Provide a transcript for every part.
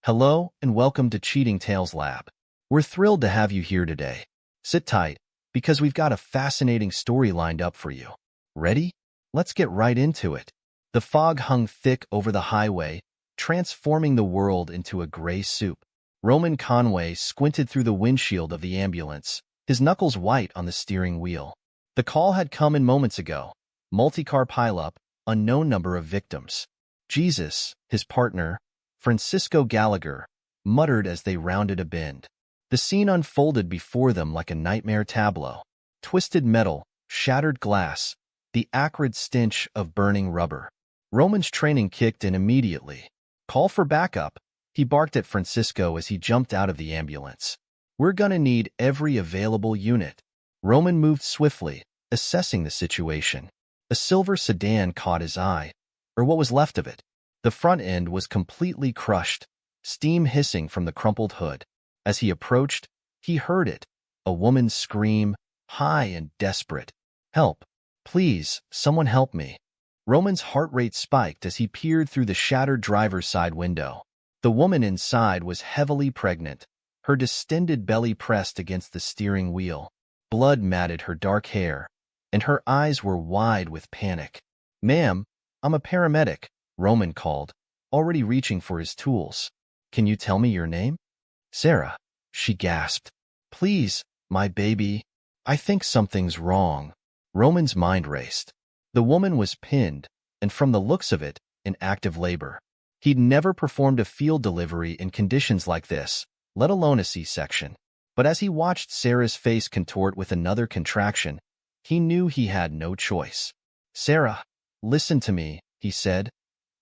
Hello and welcome to Cheating Tales Lab. We're thrilled to have you here today. Sit tight, because we've got a fascinating story lined up for you. Ready? Let's get right into it. The fog hung thick over the highway, transforming the world into a gray soup. Roman Conway squinted through the windshield of the ambulance, his knuckles white on the steering wheel. The call had come in moments ago. Multi-car pileup, unknown number of victims. Jesus, his partner, Francisco Gallagher, muttered as they rounded a bend. The scene unfolded before them like a nightmare tableau. Twisted metal, shattered glass, the acrid stench of burning rubber. Roman's training kicked in immediately. Call for backup, he barked at Francisco as he jumped out of the ambulance. We're gonna need every available unit. Roman moved swiftly, assessing the situation. A silver sedan caught his eye, or what was left of it. The front end was completely crushed, steam hissing from the crumpled hood. As he approached, he heard it, a woman's scream, high and desperate. Help! Please, someone help me. Roman's heart rate spiked as he peered through the shattered driver's side window. The woman inside was heavily pregnant, her distended belly pressed against the steering wheel. Blood matted her dark hair, and her eyes were wide with panic. "Ma'am, I'm a paramedic," Roman called, already reaching for his tools. "Can you tell me your name?" "Sarah," she gasped. "Please, my baby. I think something's wrong." Roman's mind raced. The woman was pinned, and from the looks of it, in active labor. He'd never performed a field delivery in conditions like this, let alone a C-section. But as he watched Sarah's face contort with another contraction, he knew he had no choice. "Sarah, listen to me," he said,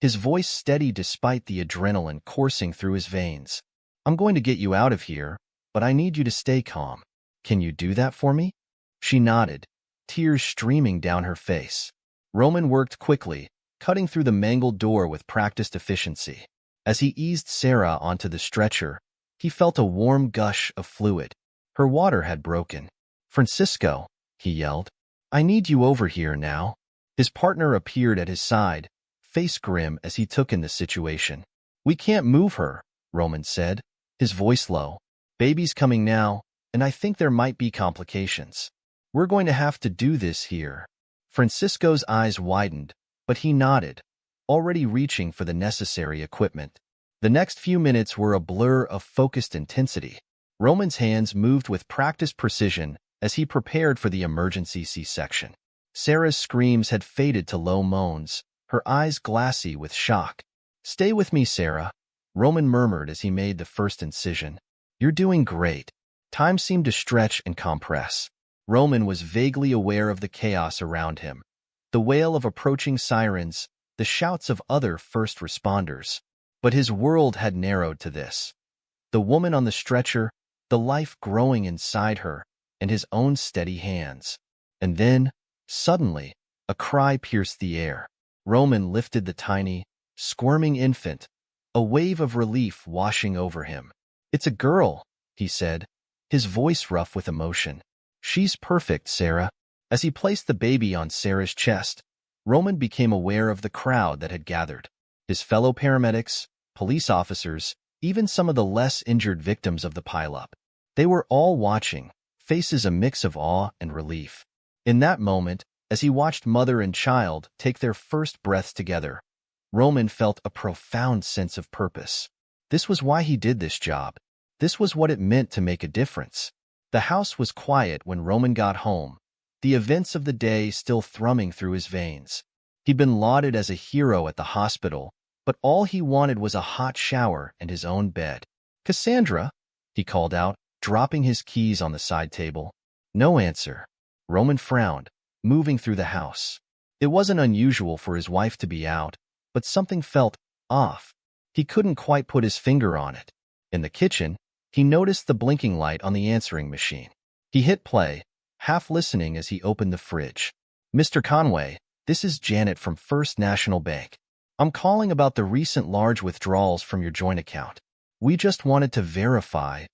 his voice steady despite the adrenaline coursing through his veins. "I'm going to get you out of here, but I need you to stay calm. Can you do that for me?" She nodded, tears streaming down her face. Roman worked quickly, cutting through the mangled door with practiced efficiency. As he eased Sarah onto the stretcher, he felt a warm gush of fluid. Her water had broken. "Francisco," he yelled, "I need you over here now." His partner appeared at his side, face grim as he took in the situation. "We can't move her," Roman said, his voice low. "Baby's coming now, and I think there might be complications. We're going to have to do this here." Francisco's eyes widened, but he nodded, already reaching for the necessary equipment. The next few minutes were a blur of focused intensity. Roman's hands moved with practiced precision as he prepared for the emergency C-section. Sarah's screams had faded to low moans, her eyes glassy with shock. "Stay with me, Sarah," Roman murmured as he made the first incision. "You're doing great." Time seemed to stretch and compress. Roman was vaguely aware of the chaos around him, the wail of approaching sirens, the shouts of other first responders. But his world had narrowed to this. The woman on the stretcher, the life growing inside her, and his own steady hands. And then, suddenly, a cry pierced the air. Roman lifted the tiny, squirming infant, a wave of relief washing over him. "It's a girl," he said, his voice rough with emotion. "She's perfect, Sarah." As he placed the baby on Sarah's chest, Roman became aware of the crowd that had gathered. His fellow paramedics, police officers, even some of the less injured victims of the pileup. They were all watching, faces a mix of awe and relief. In that moment, as he watched mother and child take their first breaths together, Roman felt a profound sense of purpose. This was why he did this job. This was what it meant to make a difference. The house was quiet when Roman got home, the events of the day still thrumming through his veins. He'd been lauded as a hero at the hospital, but all he wanted was a hot shower and his own bed. "Cassandra," he called out, dropping his keys on the side table. No answer. Roman frowned, moving through the house. It wasn't unusual for his wife to be out, but something felt off. He couldn't quite put his finger on it. In the kitchen, he noticed the blinking light on the answering machine. He hit play, half listening as he opened the fridge. "Mr. Conway, this is Janet from First National Bank. I'm calling about the recent large withdrawals from your joint account. We just wanted to verify."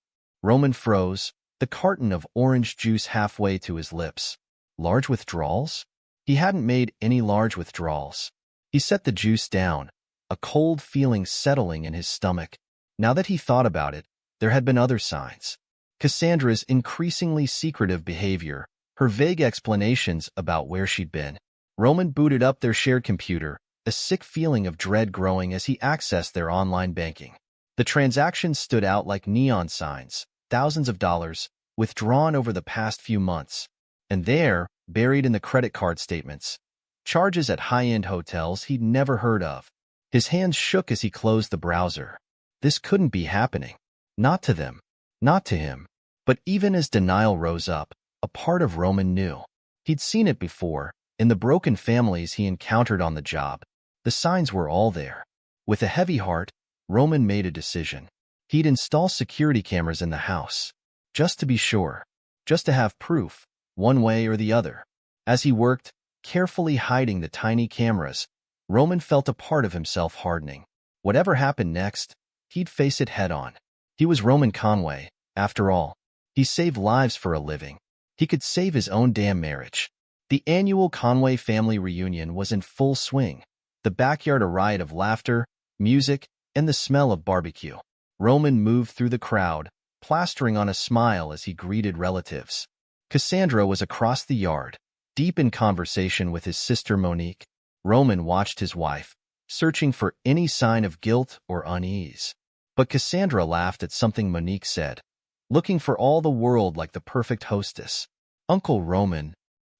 Roman froze, the carton of orange juice halfway to his lips. Large withdrawals? He hadn't made any large withdrawals. He set the juice down, a cold feeling settling in his stomach. Now that he thought about it, there had been other signs. Cassandra's increasingly secretive behavior, her vague explanations about where she'd been. Roman booted up their shared computer, a sick feeling of dread growing as he accessed their online banking. The transactions stood out like neon signs, thousands of dollars, withdrawn over the past few months. And there, buried in the credit card statements, charges at high-end hotels he'd never heard of. His hands shook as he closed the browser. This couldn't be happening. Not to them. Not to him. But even as denial rose up, a part of Roman knew. He'd seen it before, in the broken families he encountered on the job. The signs were all there. With a heavy heart, Roman made a decision. He'd install security cameras in the house. Just to be sure. Just to have proof, one way or the other. As he worked, carefully hiding the tiny cameras, Roman felt a part of himself hardening. Whatever happened next, he'd face it head-on. He was Roman Conway, after all. He saved lives for a living. He could save his own damn marriage. The annual Conway family reunion was in full swing. The backyard a riot of laughter, music, and the smell of barbecue. Roman moved through the crowd, plastering on a smile as he greeted relatives. Cassandra was across the yard, deep in conversation with his sister Monique. Roman watched his wife, searching for any sign of guilt or unease. But Cassandra laughed at something Monique said, looking for all the world like the perfect hostess. Uncle Roman.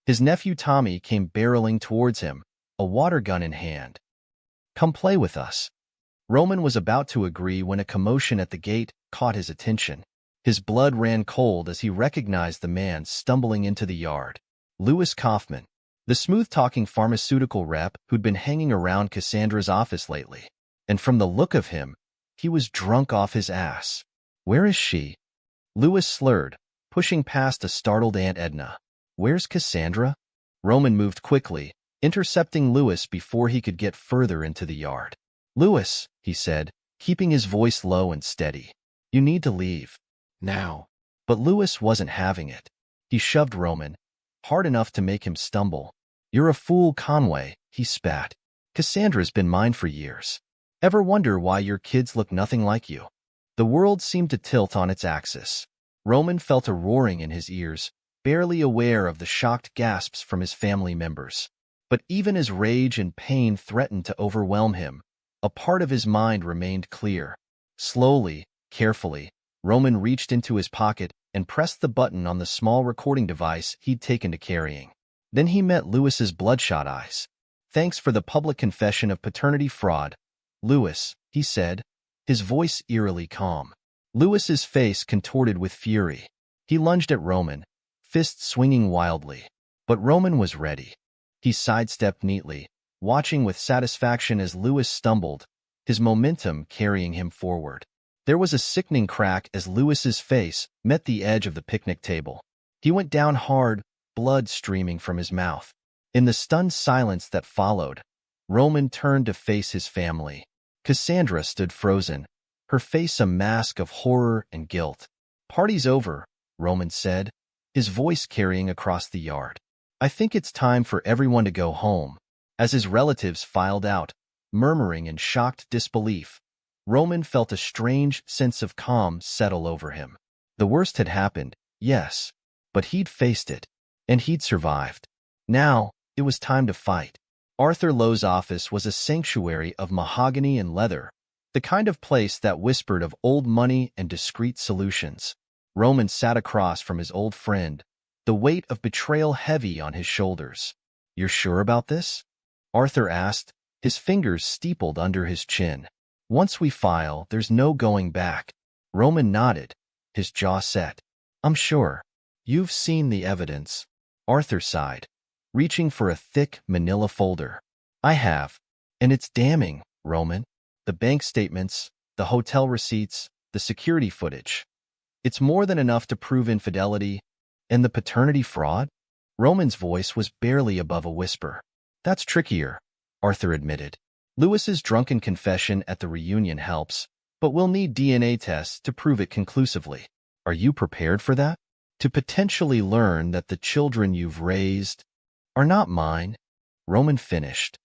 His nephew Tommy came barreling towards him, a water gun in hand. Come play with us. Roman was about to agree when a commotion at the gate caught his attention. His blood ran cold as he recognized the man stumbling into the yard. Louis Kaufman, the smooth-talking pharmaceutical rep who'd been hanging around Cassandra's office lately. And from the look of him, he was drunk off his ass. Where is she? Louis slurred, pushing past a startled Aunt Edna. Where's Cassandra? Roman moved quickly, intercepting Louis before he could get further into the yard. Louis, he said, keeping his voice low and steady. You need to leave. Now. But Louis wasn't having it. He shoved Roman, hard enough to make him stumble. You're a fool, Conway, he spat. Cassandra's been mine for years. Ever wonder why your kids look nothing like you? The world seemed to tilt on its axis. Roman felt a roaring in his ears, barely aware of the shocked gasps from his family members. But even as rage and pain threatened to overwhelm him, a part of his mind remained clear. Slowly, carefully, Roman reached into his pocket and pressed the button on the small recording device he'd taken to carrying. Then he met Louis's bloodshot eyes. Thanks for the public confession of paternity fraud, Louis, he said, his voice eerily calm. Louis's face contorted with fury. He lunged at Roman, fists swinging wildly. But Roman was ready. He sidestepped neatly, watching with satisfaction as Louis stumbled, his momentum carrying him forward. There was a sickening crack as Louis's face met the edge of the picnic table. He went down hard, blood streaming from his mouth. In the stunned silence that followed, Roman turned to face his family. Cassandra stood frozen, her face a mask of horror and guilt. Party's over, Roman said, his voice carrying across the yard. I think it's time for everyone to go home. As his relatives filed out, murmuring in shocked disbelief, Roman felt a strange sense of calm settle over him. The worst had happened, yes, but he'd faced it, and he'd survived. Now, it was time to fight. Arthur Lowe's office was a sanctuary of mahogany and leather, the kind of place that whispered of old money and discreet solutions. Roman sat across from his old friend, the weight of betrayal heavy on his shoulders. You're sure about this? Arthur asked, his fingers steepled under his chin. Once we file, there's no going back. Roman nodded, his jaw set. I'm sure. You've seen the evidence. Arthur sighed, reaching for a thick manila folder. I have. And it's damning, Roman. The bank statements, the hotel receipts, the security footage. It's more than enough to prove infidelity. And the paternity fraud? Roman's voice was barely above a whisper. That's trickier, Arthur admitted. Louis's drunken confession at the reunion helps, but we'll need DNA tests to prove it conclusively. Are you prepared for that? To potentially learn that the children you've raised are not mine? Roman finished.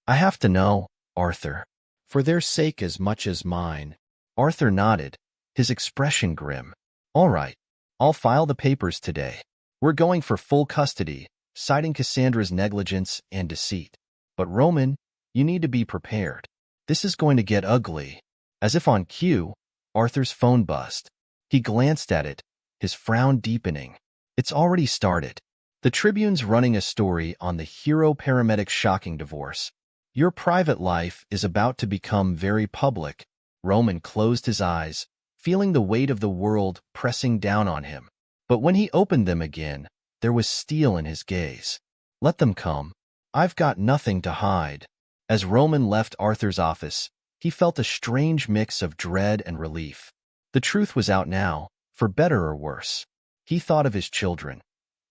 I have to know, Arthur, for their sake as much as mine. Arthur nodded, his expression grim. All right, I'll file the papers today. We're going for full custody, citing Cassandra's negligence and deceit. But Roman, you need to be prepared. This is going to get ugly. As if on cue, Arthur's phone buzzed. He glanced at it, his frown deepening. It's already started. The Tribune's running a story on the hero paramedic's shocking divorce. Your private life is about to become very public. Roman closed his eyes, feeling the weight of the world pressing down on him. But when he opened them again, there was steel in his gaze. Let them come. I've got nothing to hide. As Roman left Arthur's office, he felt a strange mix of dread and relief. The truth was out now, for better or worse. He thought of his children.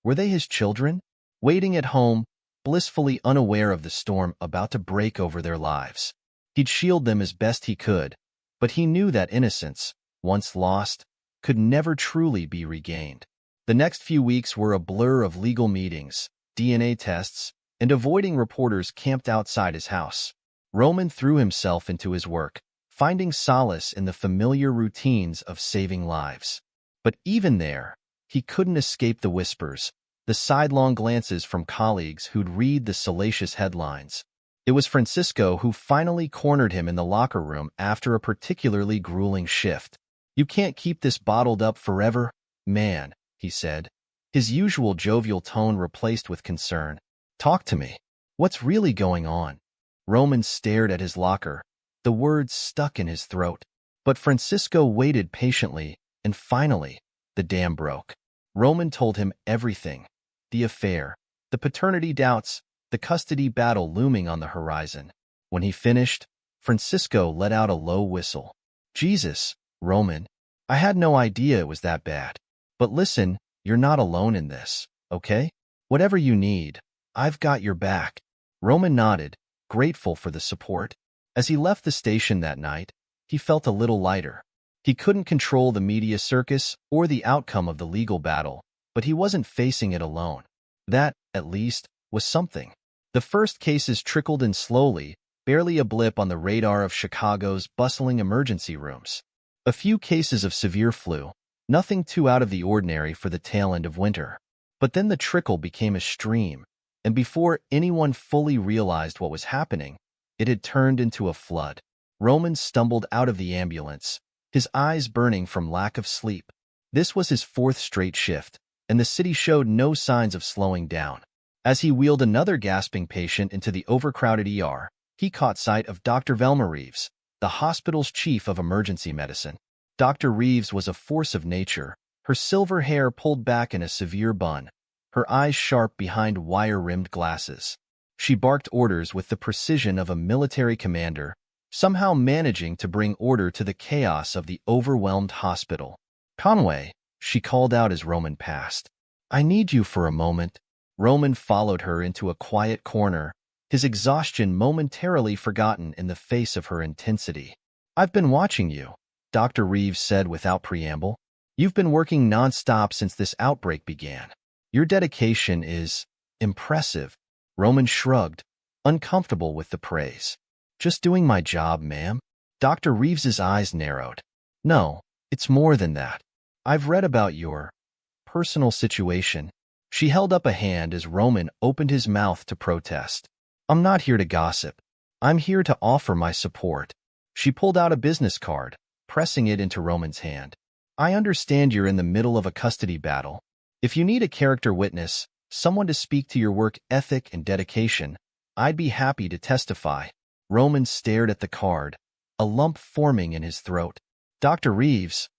Were they his children? Waiting at home, blissfully unaware of the storm about to break over their lives. He'd shield them as best he could, but he knew that innocence, once lost, could never truly be regained. The next few weeks were a blur of legal meetings, DNA tests, and avoiding reporters camped outside his house. Roman threw himself into his work, finding solace in the familiar routines of saving lives. But even there, he couldn't escape the whispers, the sidelong glances from colleagues who'd read the salacious headlines. It was Francisco who finally cornered him in the locker room after a particularly grueling shift. You can't keep this bottled up forever, man, he said, his usual jovial tone replaced with concern. Talk to me. What's really going on? Roman stared at his locker, the words stuck in his throat. But Francisco waited patiently, and finally, the dam broke. Roman told him everything. The affair, the paternity doubts, the custody battle looming on the horizon. When he finished, Francisco let out a low whistle. Jesus, Roman, I had no idea it was that bad. But listen, you're not alone in this, okay? Whatever you need, I've got your back. Roman nodded, grateful for the support. As he left the station that night, he felt a little lighter. He couldn't control the media circus or the outcome of the legal battle, but he wasn't facing it alone. That, at least, was something. The first cases trickled in slowly, barely a blip on the radar of Chicago's bustling emergency rooms. A few cases of severe flu, nothing too out of the ordinary for the tail end of winter. But then the trickle became a stream, and before anyone fully realized what was happening, it had turned into a flood. Roman stumbled out of the ambulance, his eyes burning from lack of sleep. This was his fourth straight shift, and the city showed no signs of slowing down. As he wheeled another gasping patient into the overcrowded ER, he caught sight of Dr. Velma Reeves, the hospital's chief of emergency medicine. Dr. Reeves was a force of nature, her silver hair pulled back in a severe bun, her eyes sharp behind wire-rimmed glasses. She barked orders with the precision of a military commander, somehow managing to bring order to the chaos of the overwhelmed hospital. Conway, she called out as Roman passed. I need you for a moment. Roman followed her into a quiet corner, his exhaustion momentarily forgotten in the face of her intensity. I've been watching you, Dr. Reeves said without preamble. You've been working nonstop since this outbreak began. Your dedication is impressive. Roman shrugged, uncomfortable with the praise. Just doing my job, ma'am. Dr. Reeves's eyes narrowed. No, it's more than that. I've read about your personal situation. She held up a hand as Roman opened his mouth to protest. I'm not here to gossip. I'm here to offer my support. She pulled out a business card, pressing it into Roman's hand. I understand you're in the middle of a custody battle. If you need a character witness, someone to speak to your work ethic and dedication, I'd be happy to testify. Roman stared at the card, a lump forming in his throat. Dr. Reeves,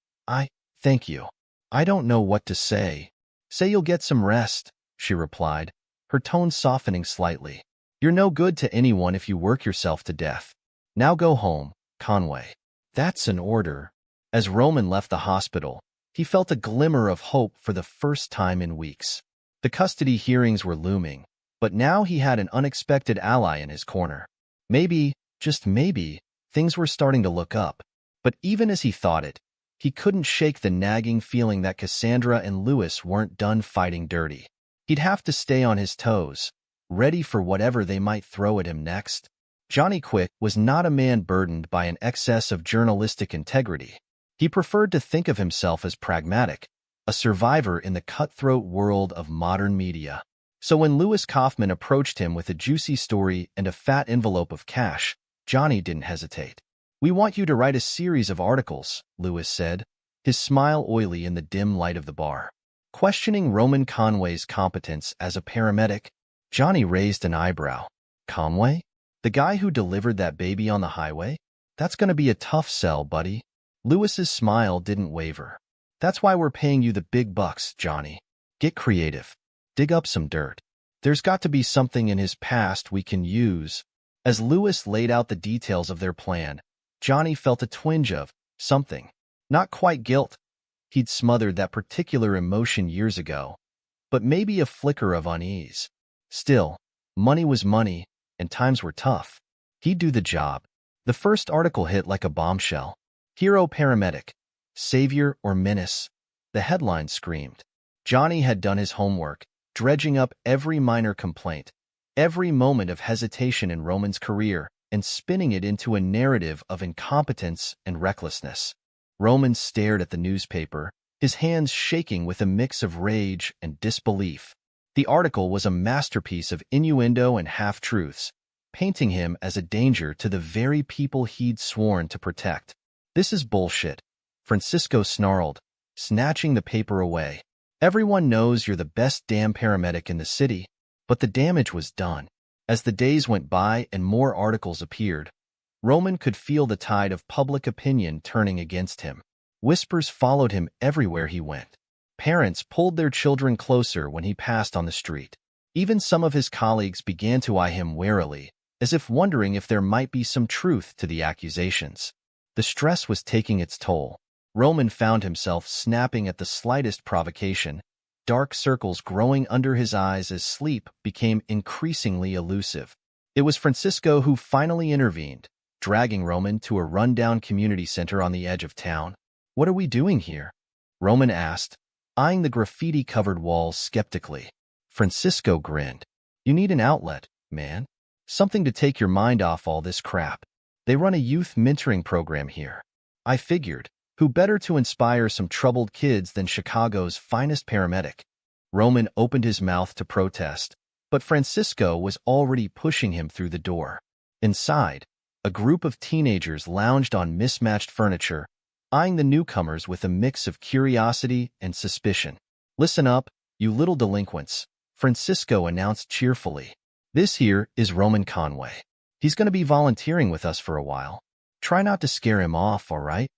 thank you. I don't know what to say. Say you'll get some rest, she replied, her tone softening slightly. You're no good to anyone if you work yourself to death. Now go home, Conway. That's an order. As Roman left the hospital, he felt a glimmer of hope for the first time in weeks. The custody hearings were looming, but now he had an unexpected ally in his corner. Maybe, just maybe, things were starting to look up. But even as he thought it, he couldn't shake the nagging feeling that Cassandra and Lewis weren't done fighting dirty. He'd have to stay on his toes, ready for whatever they might throw at him next. Johnny Quick was not a man burdened by an excess of journalistic integrity. He preferred to think of himself as pragmatic, a survivor in the cutthroat world of modern media. So when Lewis Kaufman approached him with a juicy story and a fat envelope of cash, Johnny didn't hesitate. "We want you to write a series of articles," Lewis said, his smile oily in the dim light of the bar. Questioning Roman Conway's competence as a paramedic, Johnny raised an eyebrow. "Conway? The guy who delivered that baby on the highway? That's going to be a tough sell, buddy." Lewis's smile didn't waver. "That's why we're paying you the big bucks, Johnny. Get creative. Dig up some dirt. There's got to be something in his past we can use." As Lewis laid out the details of their plan, Johnny felt a twinge of something. Not quite guilt. He'd smothered that particular emotion years ago, but maybe a flicker of unease. Still, money was money, and times were tough. He'd do the job. The first article hit like a bombshell. "Hero paramedic, savior or menace," the headline screamed. Johnny had done his homework, dredging up every minor complaint, every moment of hesitation in Roman's career, and spinning it into a narrative of incompetence and recklessness. Roman stared at the newspaper, his hands shaking with a mix of rage and disbelief. The article was a masterpiece of innuendo and half-truths, painting him as a danger to the very people he'd sworn to protect. "This is bullshit," Francisco snarled, snatching the paper away. "Everyone knows you're the best damn paramedic in the city." But the damage was done. As the days went by and more articles appeared, Roman could feel the tide of public opinion turning against him. Whispers followed him everywhere he went. Parents pulled their children closer when he passed on the street. Even some of his colleagues began to eye him warily, as if wondering if there might be some truth to the accusations. The stress was taking its toll. Roman found himself snapping at the slightest provocation, dark circles growing under his eyes as sleep became increasingly elusive. It was Francisco who finally intervened, dragging Roman to a rundown community center on the edge of town. "What are we doing here?" Roman asked, eyeing the graffiti-covered walls skeptically. Francisco grinned. "You need an outlet, man. Something to take your mind off all this crap. They run a youth mentoring program here. I figured, who better to inspire some troubled kids than Chicago's finest paramedic?" Roman opened his mouth to protest, but Francisco was already pushing him through the door. Inside, a group of teenagers lounged on mismatched furniture, eyeing the newcomers with a mix of curiosity and suspicion. "Listen up, you little delinquents," Francisco announced cheerfully. "This here is Roman Conway. He's going to be volunteering with us for a while. Try not to scare him off, all right?"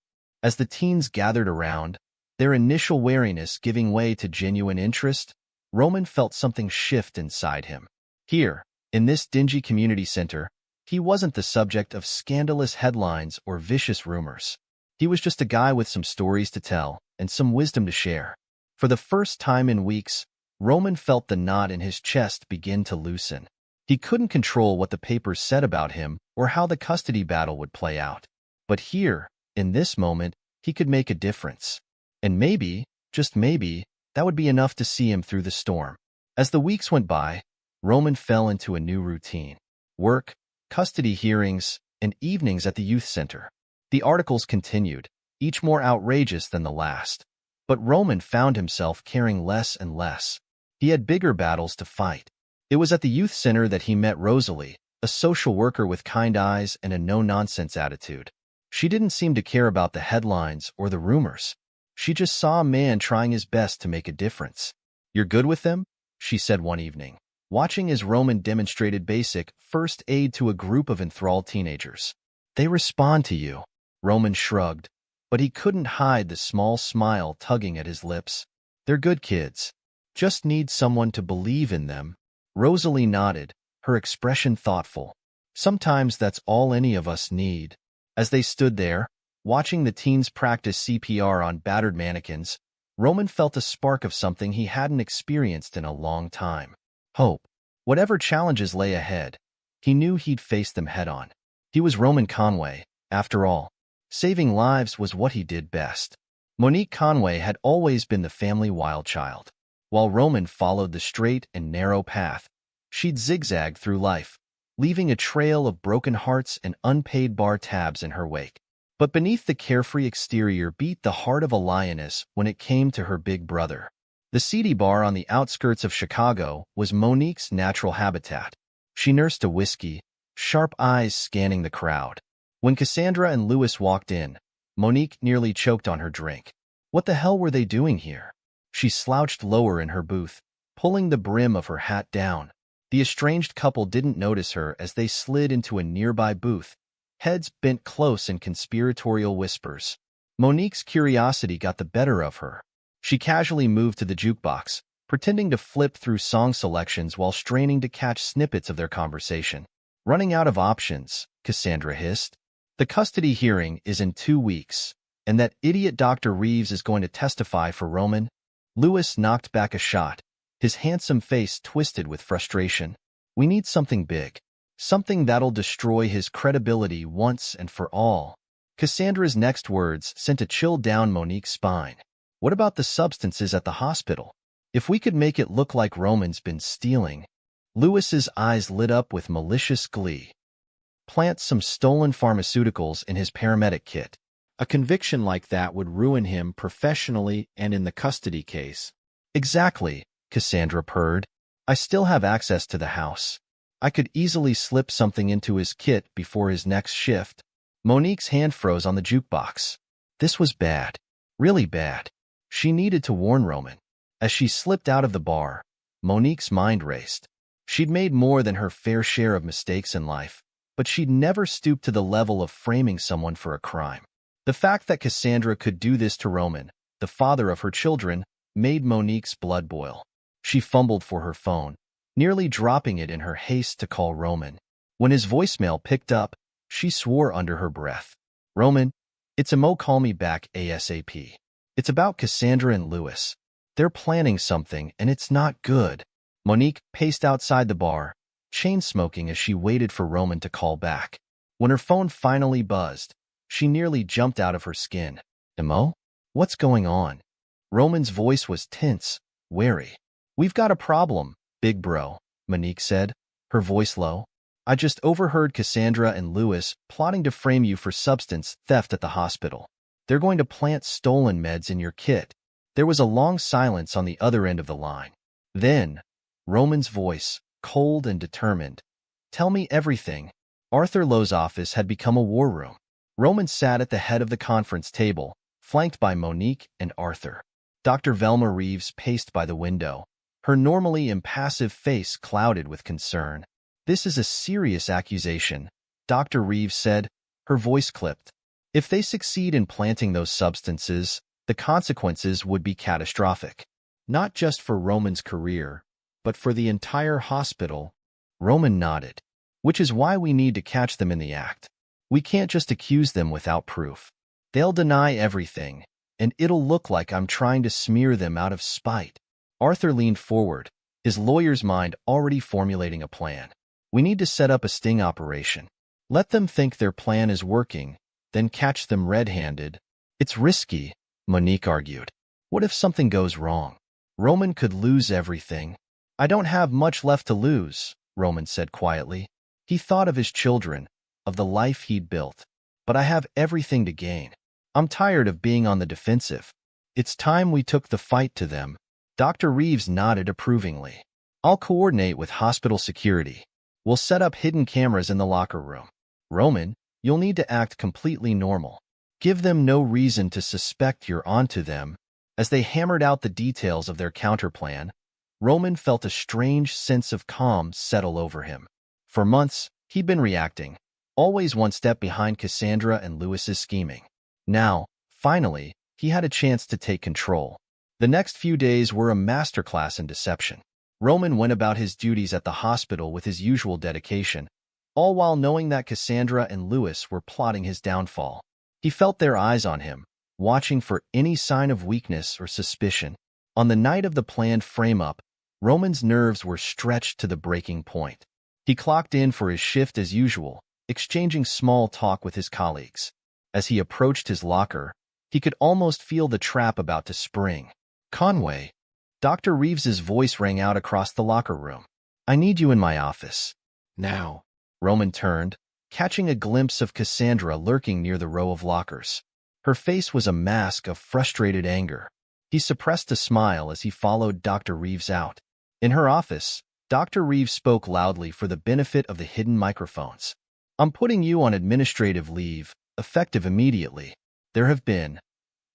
As the teens gathered around, their initial wariness giving way to genuine interest, Roman felt something shift inside him. Here, in this dingy community center, he wasn't the subject of scandalous headlines or vicious rumors. He was just a guy with some stories to tell and some wisdom to share. For the first time in weeks, Roman felt the knot in his chest begin to loosen. He couldn't control what the papers said about him or how the custody battle would play out. But here, in this moment, he could make a difference. And maybe, just maybe, that would be enough to see him through the storm. As the weeks went by, Roman fell into a new routine. Work, custody hearings, and evenings at the youth center. The articles continued, each more outrageous than the last. But Roman found himself caring less and less. He had bigger battles to fight. It was at the youth center that he met Rosalie, a social worker with kind eyes and a no-nonsense attitude. She didn't seem to care about the headlines or the rumors. She just saw a man trying his best to make a difference. "You're good with them?" she said one evening, watching as Roman demonstrated basic first aid to a group of enthralled teenagers. "They respond to you." Roman shrugged, but he couldn't hide the small smile tugging at his lips. "They're good kids. Just need someone to believe in them." Rosalie nodded, her expression thoughtful. "Sometimes that's all any of us need." As they stood there, watching the teens practice CPR on battered mannequins, Roman felt a spark of something he hadn't experienced in a long time. Hope. Whatever challenges lay ahead, he knew he'd face them head-on. He was Roman Conway, after all. Saving lives was what he did best. Monique Conway had always been the family wild child. While Roman followed the straight and narrow path, she'd zigzagged through life, leaving a trail of broken hearts and unpaid bar tabs in her wake. But beneath the carefree exterior beat the heart of a lioness when it came to her big brother. The seedy bar on the outskirts of Chicago was Monique's natural habitat. She nursed a whiskey, sharp eyes scanning the crowd. When Cassandra and Lewis walked in, Monique nearly choked on her drink. What the hell were they doing here? She slouched lower in her booth, pulling the brim of her hat down. The estranged couple didn't notice her as they slid into a nearby booth, heads bent close in conspiratorial whispers. Monique's curiosity got the better of her. She casually moved to the jukebox, pretending to flip through song selections while straining to catch snippets of their conversation. Running out of options, Cassandra hissed. The custody hearing is in 2 weeks, and that idiot Dr. Reeves is going to testify for Roman. Lewis knocked back a shot, his handsome face twisted with frustration. We need something big. Something that'll destroy his credibility once and for all. Cassandra's next words sent a chill down Monique's spine. What about the substances at the hospital? If we could make it look like Roman's been stealing. Lewis's eyes lit up with malicious glee. Plant some stolen pharmaceuticals in his paramedic kit. A conviction like that would ruin him professionally and in the custody case. Exactly, Cassandra purred. I still have access to the house. I could easily slip something into his kit before his next shift. Monique's hand froze on the jukebox. This was bad. Really bad. She needed to warn Roman. As she slipped out of the bar, Monique's mind raced. She'd made more than her fair share of mistakes in life, but she'd never stooped to the level of framing someone for a crime. The fact that Cassandra could do this to Roman, the father of her children, made Monique's blood boil. She fumbled for her phone, nearly dropping it in her haste to call Roman. When his voicemail picked up, she swore under her breath. Roman, it's a Mo, call me back ASAP. It's about Cassandra and Lewis. They're planning something, and it's not good. Monique paced outside the bar, chain-smoking as she waited for Roman to call back. When her phone finally buzzed, she nearly jumped out of her skin. Mo? What's going on? Roman's voice was tense, wary. We've got a problem, big bro, Monique said, her voice low. I just overheard Cassandra and Lewis plotting to frame you for substance theft at the hospital. They're going to plant stolen meds in your kit. There was a long silence on the other end of the line. Then, Roman's voice, cold and determined. Tell me everything. Arthur Lowe's office had become a war room. Roman sat at the head of the conference table, flanked by Monique and Arthur. Dr. Velma Reeves paced by the window, her normally impassive face clouded with concern. This is a serious accusation, Dr. Reeves said, her voice clipped. If they succeed in planting those substances, the consequences would be catastrophic. Not just for Roman's career, but for the entire hospital. Roman nodded. Which is why we need to catch them in the act. We can't just accuse them without proof. They'll deny everything, and it'll look like I'm trying to smear them out of spite. Arthur leaned forward, his lawyer's mind already formulating a plan. We need to set up a sting operation. Let them think their plan is working, then catch them red-handed. It's risky, Monique argued. What if something goes wrong? Roman could lose everything. I don't have much left to lose, Roman said quietly. He thought of his children, of the life he'd built. But I have everything to gain. I'm tired of being on the defensive. It's time we took the fight to them. Dr. Reeves nodded approvingly. I'll coordinate with hospital security. We'll set up hidden cameras in the locker room. Roman, you'll need to act completely normal. Give them no reason to suspect you're onto them. As they hammered out the details of their counterplan, Roman felt a strange sense of calm settle over him. For months, he'd been reacting, always one step behind Cassandra and Lewis's scheming. Now, finally, he had a chance to take control. The next few days were a masterclass in deception. Roman went about his duties at the hospital with his usual dedication, all while knowing that Cassandra and Lewis were plotting his downfall. He felt their eyes on him, watching for any sign of weakness or suspicion. On the night of the planned frame-up, Roman's nerves were stretched to the breaking point. He clocked in for his shift as usual, exchanging small talk with his colleagues. As he approached his locker, he could almost feel the trap about to spring. Conway, Dr. Reeves's voice rang out across the locker room. I need you in my office. Now. Roman turned, catching a glimpse of Cassandra lurking near the row of lockers. Her face was a mask of frustrated anger. He suppressed a smile as he followed Dr. Reeves out. In her office, Dr. Reeves spoke loudly for the benefit of the hidden microphones. "I'm putting you on administrative leave, effective immediately. There have been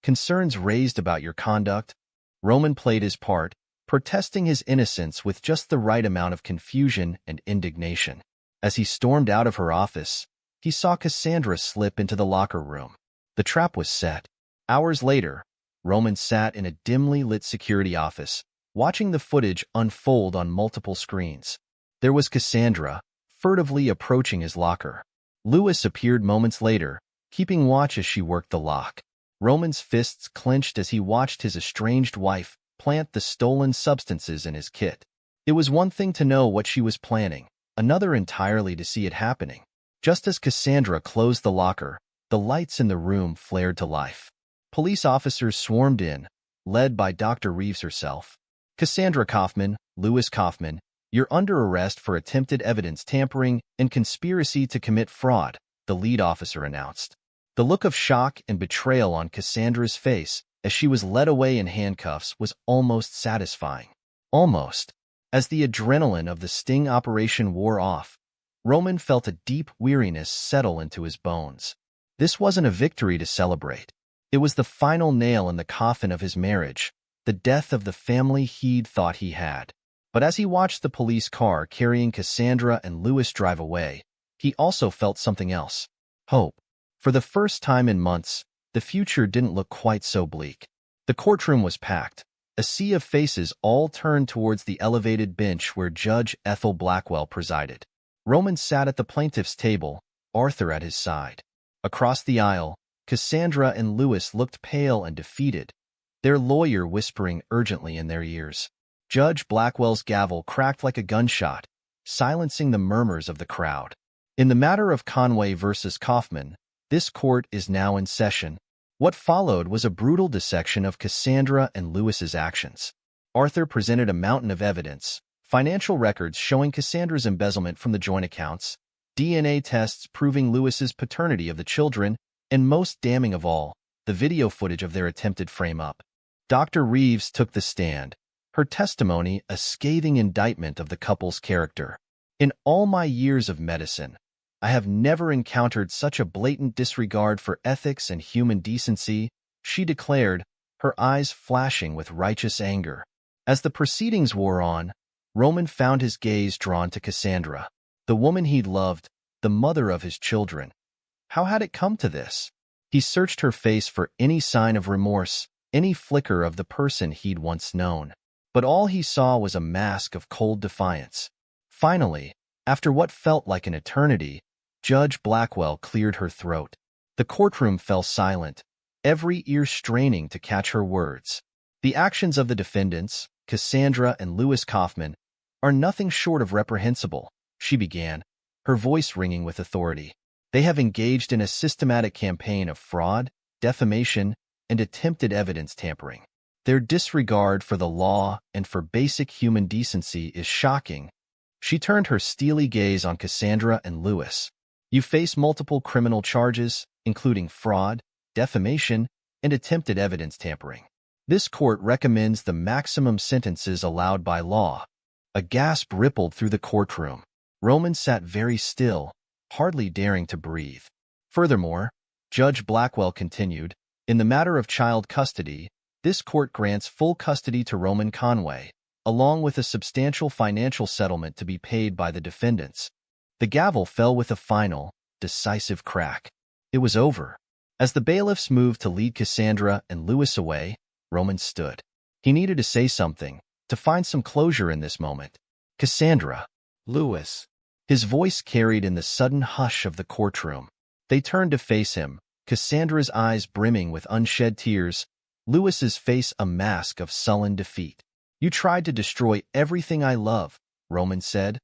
concerns raised about your conduct." Roman played his part, protesting his innocence with just the right amount of confusion and indignation. As he stormed out of her office, he saw Cassandra slip into the locker room. The trap was set. Hours later, Roman sat in a dimly lit security office, watching the footage unfold on multiple screens. There was Cassandra, furtively approaching his locker. Lewis appeared moments later, keeping watch as she worked the lock. Roman's fists clenched as he watched his estranged wife plant the stolen substances in his kit. It was one thing to know what she was planning, another entirely to see it happening. Just as Cassandra closed the locker, the lights in the room flared to life. Police officers swarmed in, led by Dr. Reeves herself. "Cassandra Kaufman, Lewis Kaufman, you're under arrest for attempted evidence tampering and conspiracy to commit fraud," the lead officer announced. The look of shock and betrayal on Cassandra's face as she was led away in handcuffs was almost satisfying. Almost. As the adrenaline of the sting operation wore off, Roman felt a deep weariness settle into his bones. This wasn't a victory to celebrate. It was the final nail in the coffin of his marriage, the death of the family he'd thought he had. But as he watched the police car carrying Cassandra and Lewis drive away, he also felt something else: hope. For the first time in months, the future didn't look quite so bleak. The courtroom was packed. A sea of faces all turned towards the elevated bench where Judge Ethel Blackwell presided. Roman sat at the plaintiff's table, Arthur at his side. Across the aisle, Cassandra and Lewis looked pale and defeated, their lawyer whispering urgently in their ears. Judge Blackwell's gavel cracked like a gunshot, silencing the murmurs of the crowd. In the matter of Conway versus Kaufman, this court is now in session. What followed was a brutal dissection of Cassandra and Lewis's actions. Arthur presented a mountain of evidence: financial records showing Cassandra's embezzlement from the joint accounts, DNA tests proving Lewis's paternity of the children, and most damning of all, the video footage of their attempted frame-up. Dr. Reeves took the stand, her testimony a scathing indictment of the couple's character. "In all my years of medicine, I have never encountered such a blatant disregard for ethics and human decency," she declared, her eyes flashing with righteous anger. As the proceedings wore on, Roman found his gaze drawn to Cassandra, the woman he'd loved, the mother of his children. How had it come to this? He searched her face for any sign of remorse, any flicker of the person he'd once known. But all he saw was a mask of cold defiance. Finally, after what felt like an eternity, Judge Blackwell cleared her throat. The courtroom fell silent, every ear straining to catch her words. "The actions of the defendants, Cassandra and Lewis Kaufman, are nothing short of reprehensible," she began, her voice ringing with authority. "They have engaged in a systematic campaign of fraud, defamation, and attempted evidence tampering. Their disregard for the law and for basic human decency is shocking." She turned her steely gaze on Cassandra and Lewis. "You face multiple criminal charges, including fraud, defamation, and attempted evidence tampering. This court recommends the maximum sentences allowed by law." A gasp rippled through the courtroom. Roman sat very still, hardly daring to breathe. Furthermore, Judge Blackwell continued, "In the matter of child custody, this court grants full custody to Roman Conway, along with a substantial financial settlement to be paid by the defendants." The gavel fell with a final, decisive crack. It was over. As the bailiffs moved to lead Cassandra and Lewis away, Roman stood. He needed to say something, to find some closure in this moment. "Cassandra." "Lewis." His voice carried in the sudden hush of the courtroom. They turned to face him, Cassandra's eyes brimming with unshed tears, Lewis's face a mask of sullen defeat. "You tried to destroy everything I love," Roman said,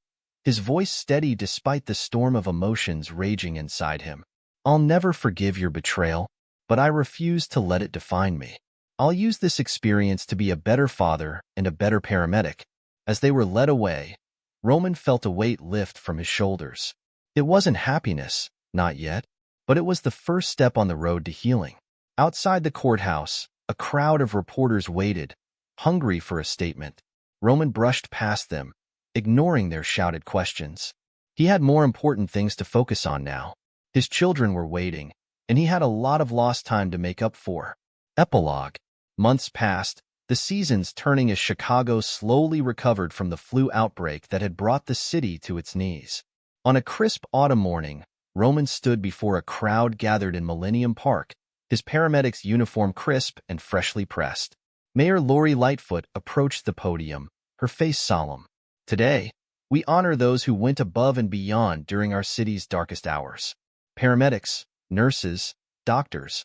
his voice steady despite the storm of emotions raging inside him. "I'll never forgive your betrayal, but I refuse to let it define me. I'll use this experience to be a better father and a better paramedic." As they were led away, Roman felt a weight lift from his shoulders. It wasn't happiness, not yet, but it was the first step on the road to healing. Outside the courthouse, a crowd of reporters waited, hungry for a statement. Roman brushed past them, ignoring their shouted questions. He had more important things to focus on now. His children were waiting, and he had a lot of lost time to make up for. Epilogue. Months passed, the seasons turning as Chicago slowly recovered from the flu outbreak that had brought the city to its knees. On a crisp autumn morning, Roman stood before a crowd gathered in Millennium Park, his paramedics' uniform crisp and freshly pressed. Mayor Lori Lightfoot approached the podium, her face solemn. Today, we honor those who went above and beyond during our city's darkest hours. Paramedics, nurses, doctors,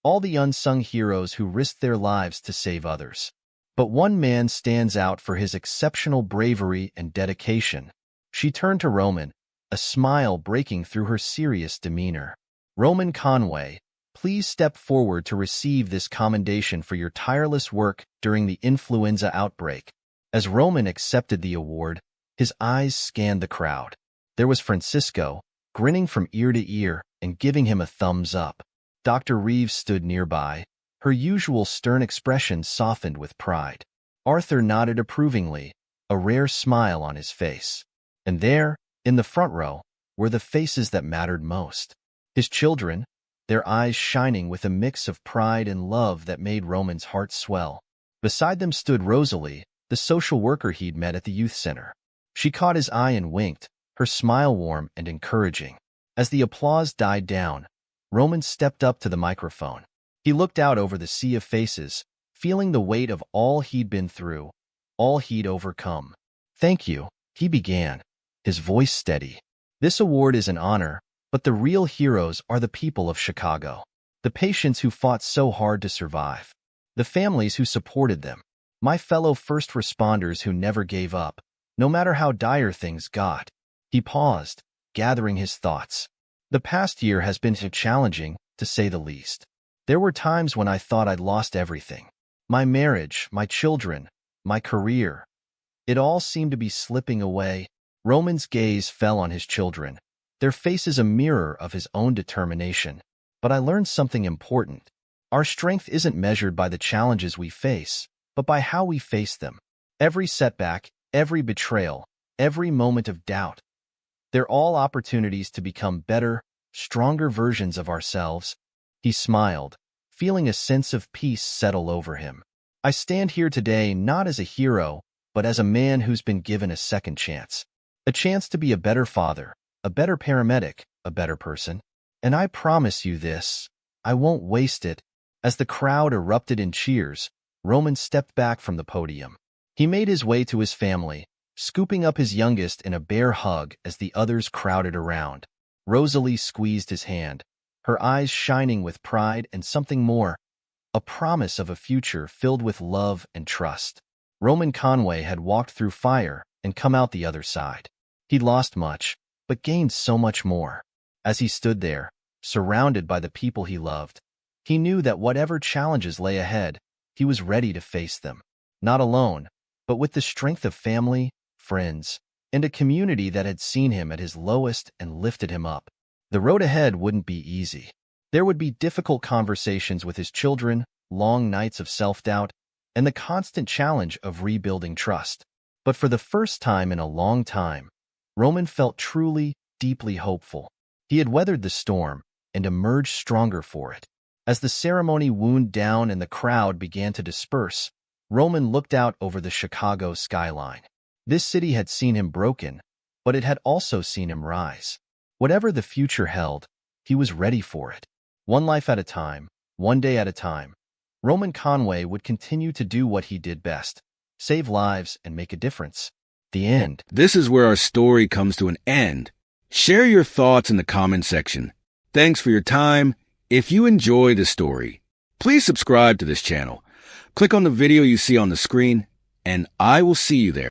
all the unsung heroes who risked their lives to save others. But one man stands out for his exceptional bravery and dedication. She turned to Roman, a smile breaking through her serious demeanor. Roman Conway, please step forward to receive this commendation for your tireless work during the influenza outbreak. As Roman accepted the award, his eyes scanned the crowd. There was Francisco, grinning from ear to ear and giving him a thumbs up. Dr. Reeves stood nearby, her usual stern expression softened with pride. Arthur nodded approvingly, a rare smile on his face. And there, in the front row, were the faces that mattered most. His children, their eyes shining with a mix of pride and love that made Roman's heart swell. Beside them stood Rosalie, the social worker he'd met at the youth center. She caught his eye and winked, her smile warm and encouraging. As the applause died down, Roman stepped up to the microphone. He looked out over the sea of faces, feeling the weight of all he'd been through, all he'd overcome. Thank you, he began, his voice steady. This award is an honor, but the real heroes are the people of Chicago. The patients who fought so hard to survive. The families who supported them. My fellow first responders who never gave up, no matter how dire things got. He paused, gathering his thoughts. The past year has been challenging, to say the least. There were times when I thought I'd lost everything. My marriage, my children, my career. It all seemed to be slipping away. Roman's gaze fell on his children, their faces a mirror of his own determination. But I learned something important. Our strength isn't measured by the challenges we face, but by how we face them. Every setback, every betrayal, every moment of doubt. They're all opportunities to become better, stronger versions of ourselves. He smiled, feeling a sense of peace settle over him. I stand here today not as a hero, but as a man who's been given a second chance. A chance to be a better father, a better paramedic, a better person. And I promise you this, I won't waste it. As the crowd erupted in cheers, Roman stepped back from the podium. He made his way to his family, scooping up his youngest in a bear hug as the others crowded around. Rosalie squeezed his hand, her eyes shining with pride and something more, a promise of a future filled with love and trust. Roman Conway had walked through fire and come out the other side. He'd lost much, but gained so much more. As he stood there, surrounded by the people he loved, he knew that whatever challenges lay ahead, he was ready to face them. Not alone, but with the strength of family, friends, and a community that had seen him at his lowest and lifted him up. The road ahead wouldn't be easy. There would be difficult conversations with his children, long nights of self-doubt, and the constant challenge of rebuilding trust. But for the first time in a long time, Roman felt truly, deeply hopeful. He had weathered the storm and emerged stronger for it. As the ceremony wound down and the crowd began to disperse, Roman looked out over the Chicago skyline. This city had seen him broken, but it had also seen him rise. Whatever the future held, he was ready for it. One life at a time, one day at a time, Roman Conway would continue to do what he did best, save lives and make a difference. The end. This is where our story comes to an end. Share your thoughts in the comment section. Thanks for your time. If you enjoy the story, please subscribe to this channel. Click on the video you see on the screen, and I will see you there.